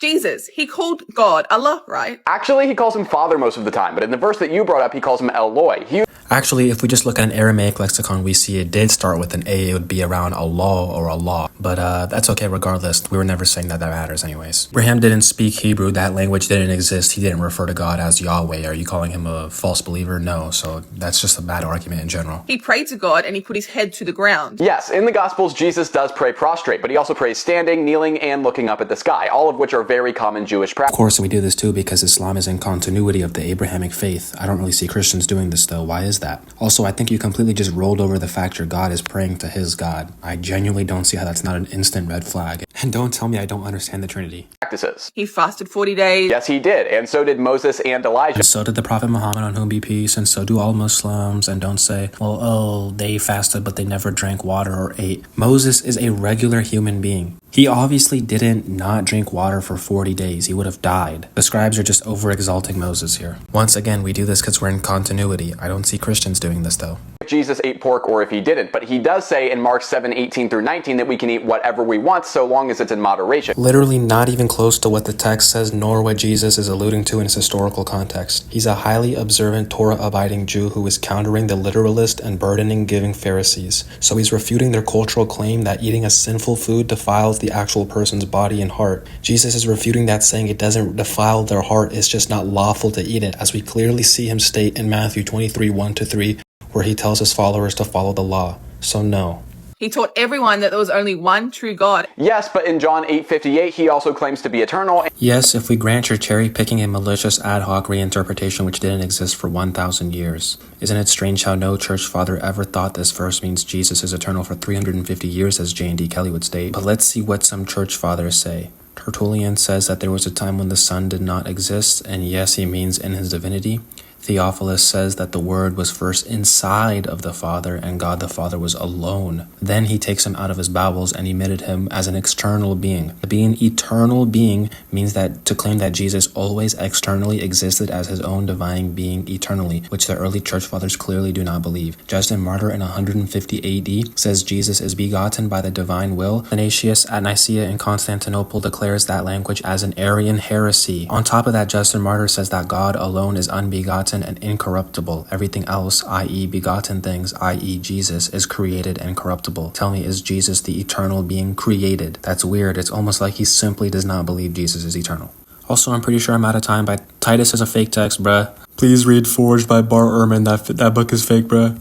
Jesus, he called God Allah, right? Actually, he calls him Father most of the time, but in the verse that you brought up, he calls him Eloi. Actually, if we just look at an Aramaic lexicon, we see it did start with an A. It would be around Allah or Allah. But that's okay regardless. We were never saying that matters anyways. Abraham didn't speak Hebrew. That language didn't exist. He didn't refer to God as Yahweh. Are you calling him a false believer? No. So that's just a bad argument in general. He prayed to God and he put his head to the ground. Yes, in the Gospels, Jesus does pray prostrate, but he also prays standing, kneeling, and looking up at the sky, all of which are very common Jewish practices. Of course, we do this too because Islam is in continuity of the Abrahamic faith. I don't really see Christians doing this though. Why is that? Also, I think you completely just rolled over the fact your God is praying to his God. I genuinely don't see how that's not an instant red flag. And don't tell me I don't understand the Trinity. He fasted 40 days. Yes, he did, and so did Moses and Elijah. And so did the Prophet Muhammad, on whom be peace, and so do all Muslims. And don't say, well, oh, they fasted but they never drank water or ate. Moses is a regular human being. He obviously didn't not drink water for 40 days. He would have died. The scribes are just over-exalting Moses here. Once again, we do this because we're in continuity. I don't see Christians doing this though. If Jesus ate pork or if he didn't, but he does say in Mark 7:18-19 that we can eat whatever we want so long as it's in moderation. Literally not even close to what the text says, nor what Jesus is alluding to in its historical context. He's a highly observant, Torah-abiding Jew who is countering the literalist and burdening-giving Pharisees. So he's refuting their cultural claim that eating a sinful food defiles the actual person's body and heart. Jesus is refuting that, saying it doesn't defile their heart, it's just not lawful to eat it, as we clearly see him state in Matthew 23:1-3, where he tells his followers to follow the law. So no. He taught everyone that there was only one true God. Yes, but in John 8:58, he also claims to be eternal. Yes, if we grant you're cherry-picking a malicious ad hoc reinterpretation which didn't exist for 1,000 years. Isn't it strange how no church father ever thought this verse means Jesus is eternal for 350 years, as J&D Kelly would state? But let's see what some church fathers say. Tertullian says that there was a time when the Son did not exist, and yes, he means in his divinity. Theophilus says that the Word was first inside of the Father and God the Father was alone. Then he takes him out of his bowels and emitted him as an external being. To be an eternal being means that to claim that Jesus always externally existed as his own divine being eternally, which the early church fathers clearly do not believe. Justin Martyr in 150 AD says Jesus is begotten by the divine will. Athanasius at Nicaea in Constantinople declares that language as an Arian heresy. On top of that, Justin Martyr says that God alone is unbegotten and incorruptible. Everything else, i.e. begotten things, i.e. Jesus, is created and corruptible. Tell me, is Jesus the eternal being created? That's weird. It's almost like he simply does not believe Jesus is eternal. Also, I'm pretty sure I'm out of time, but Titus is a fake text, bruh. Please read Forged by Bart Ehrman. That book is fake, bruh.